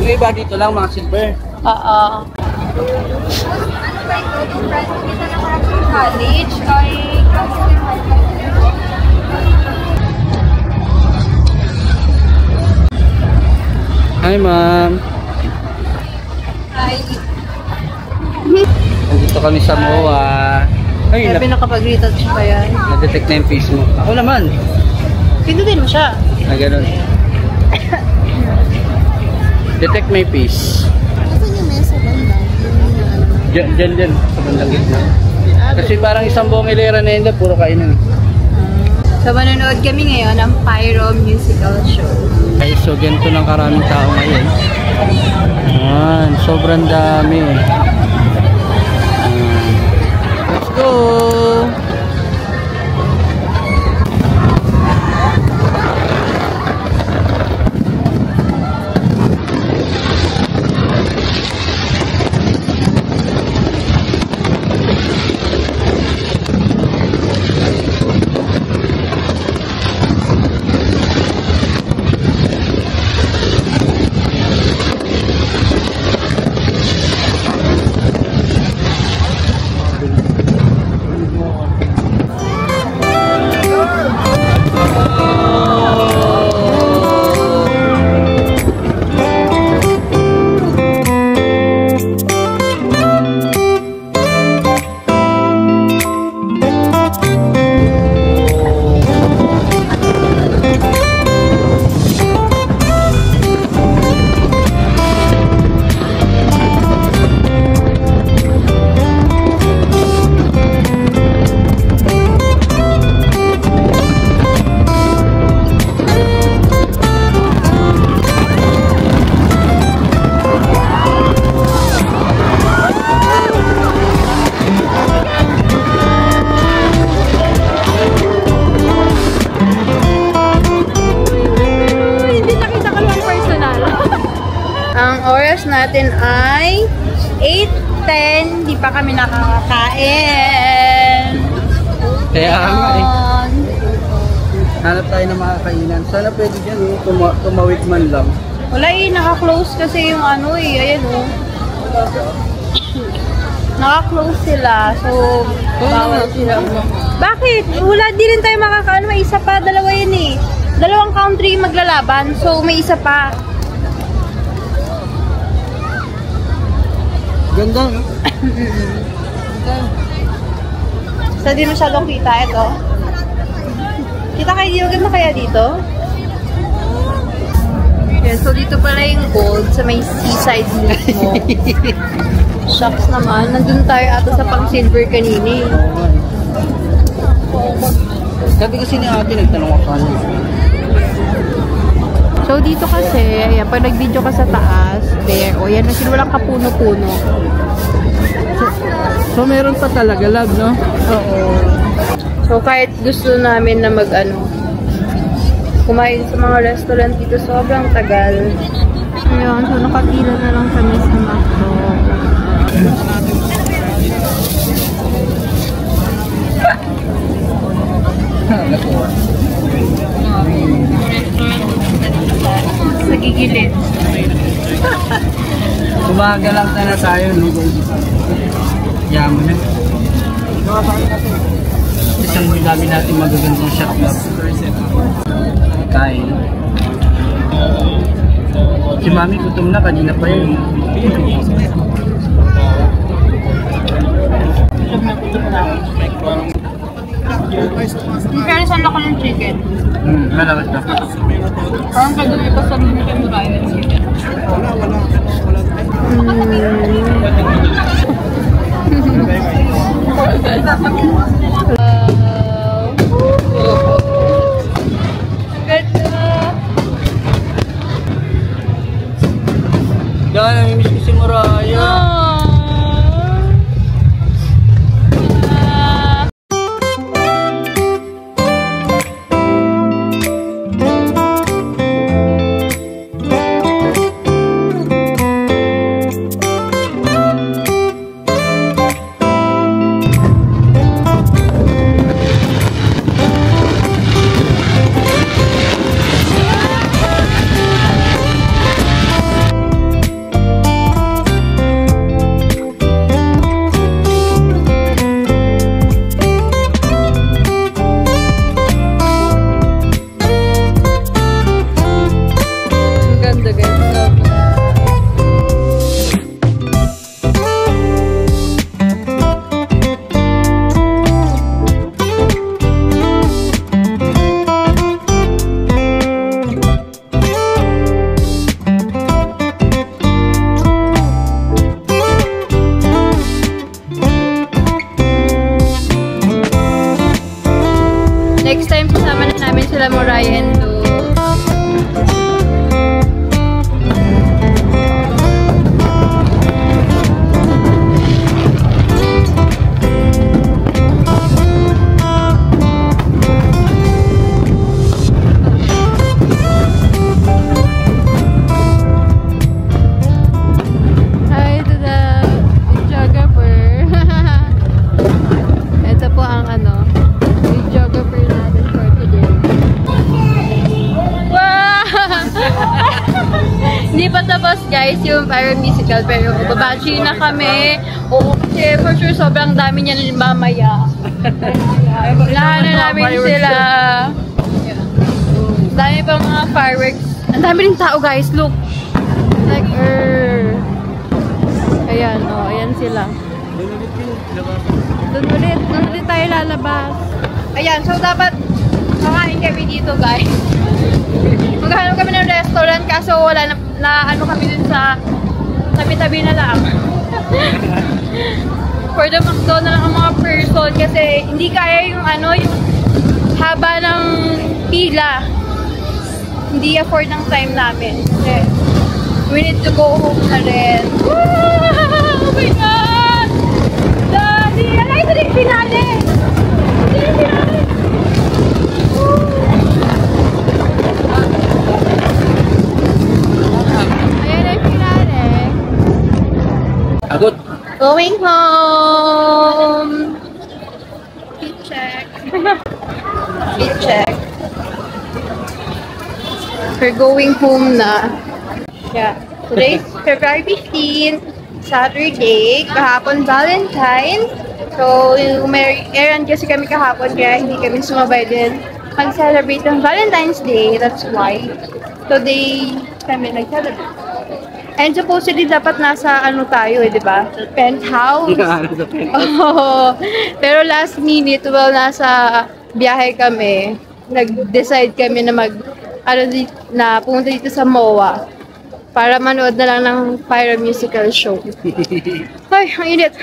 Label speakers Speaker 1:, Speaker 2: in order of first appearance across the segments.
Speaker 1: Yung iba dito lang, mga silver.
Speaker 2: Oo.
Speaker 3: College ay
Speaker 1: Hi, ma'am.
Speaker 3: Hi.
Speaker 1: Nandito kami sa MOA. Ay,
Speaker 2: Sabi nakapag-retouch pa yan.
Speaker 1: na-detect na yung face mo. Ako naman.
Speaker 2: Pindutin mo siya.
Speaker 1: Na ganun. Detect my face.
Speaker 4: Saan yung mesa banda?
Speaker 1: Diyan. Sa bandang gitna. Kasi parang isang buong hilera na yun, puro kainan.
Speaker 2: So, manonood kami ngayon ng Pyro Musical Show.
Speaker 1: Ay, so ganito ng karaming tao ngayon. Ayan, sobrang dami. Let's go!
Speaker 2: Natin ay 8:10. Di pa kami nakakakain.
Speaker 1: Kaya hanap tayo ng makakainan. Sana pwede dyan, tumawid man lang.
Speaker 2: Wala naka-close kasi yung ano ayan naka-close sila. So, bawal sila. Bakit? Wala, di rin tayo makakaano. May isa pa, dalawa yun eh. Dalawang country maglalaban. So, may isa pa.
Speaker 1: Ganda, no?
Speaker 2: So, di masyadong kita ito. Kita kayo, di maganda kaya dito? Yeah, so, dito pala yung gold sa may seaside mismo. Shucks naman. Nandun tayo ata sa pang-silver kanini.
Speaker 1: Sabi kasi ni ate, nagtanong ako ano.
Speaker 2: So, dito kasi, ayan, pag nag-video ka sa taas, there, o yan, kasi walang kapuno-puno.
Speaker 1: So, meron pa talaga, love, no?
Speaker 2: Oo. So, kahit gusto namin na kumain sa mga restaurant dito, sobrang tagal. Ayun, so nakapila na lang kami sa McDo. Nagigilid.
Speaker 1: Umaga lang na tayo, no? Yaman na. Isang dami natin magagandang shot na. Kain. Si mami gutom na, kanina pa yun.
Speaker 2: Kaya saan ako ng chicken?
Speaker 1: Malawat na.
Speaker 2: Parang kagabi pa sa mga kamurayan ng chicken.
Speaker 1: Dahil namimiss ko si Mariah.
Speaker 2: lalabas guys yung Pyro Musical pero babachi na kami. Oo, kasi for sure sobrang dami niya mamaya. Lahat na namin sila. Dami pa mga fireworks. Ang dami rin tao guys, look. Like, ayan, oh, ayan sila. Doon ulit tayo lalabas. Ayan, so dapat kakain kami dito guys. Maghanap kami ng restaurant kaso wala na ano kami dun sa tabi-tabi na lang. For the McDo na lang ang mga person kasi hindi kaya yung ano, yung haba ng pila. Hindi afford ng time namin. Okay. We need to go home na rin. Oh my God! Daddy! Alay, ito yung finale! Ito yung finale! Ayan na yung finale.
Speaker 1: Agot.
Speaker 2: Going home! Heat check. Heat check. We're going home na. Yeah. Today's February 15, Saturday. Kahapon Valentine. So, may errand kasi kami kahapon kaya hindi kami sumabay din mag-celebrate ng Valentine's Day. That's why. Today kami nag-celebrate. And supposedly dapat nasa ano tayo di ba? Penthouse. Oh, pero last minute, well, nasa biyahe kami. Nag-decide kami na na pumunta dito sa MOA para manood na lang ng Pyro Musical show. Ay, ang init.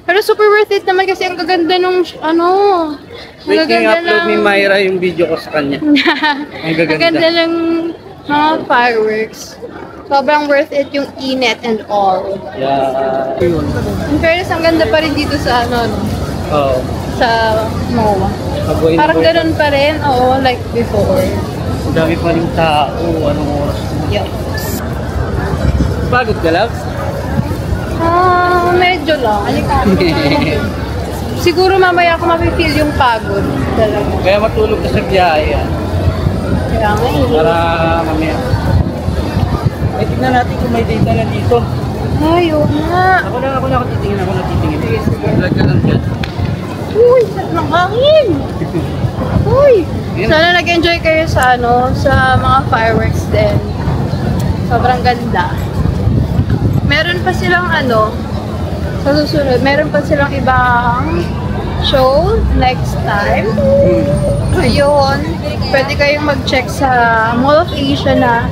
Speaker 2: Pero super worth it naman kasi ang gaganda nung ano.
Speaker 1: Wait, upload ni Myra yung video ko sa kanya. Ang gaganda.
Speaker 2: Ang ganda ng mga fireworks. Sobrang worth it yung init and all.
Speaker 1: Yeah. Yun.
Speaker 2: In fairness, ang ganda pa rin dito sa ano, no?
Speaker 1: Oo.
Speaker 2: Sa MOA. Parang ganun pa rin, oo, like before.
Speaker 1: Dami pa rin tao. Anong oras?
Speaker 2: Yep.
Speaker 1: Pagod ka lang?
Speaker 2: Medyo lang. Siguro mamaya ako mapifeel yung pagod. Talaga.
Speaker 1: Kaya matulog ka sa biyahe.
Speaker 2: Kaya nga eh.
Speaker 1: Para mamaya. Ay, tignan natin kung may data na dito.
Speaker 2: Ay, oo nga.
Speaker 1: Ako na titingin. Vlog ka lang dyan.
Speaker 2: Uy, sarap ng hangin. Uy. Sana nag-enjoy kayo sa sa mga fireworks din. Sobrang ganda. Meron pa silang sa susunod, meron pa silang ibang show next time. Ayun, pwede kayong mag-check sa Mall of Asia na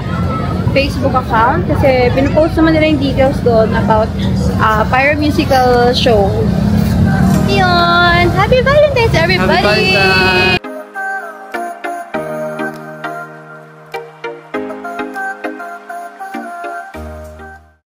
Speaker 2: Facebook account kasi pinupost naman nila yung details doon about Pyro Musical show. Yun! Happy Valentine's everybody!
Speaker 1: Happy Valentine's!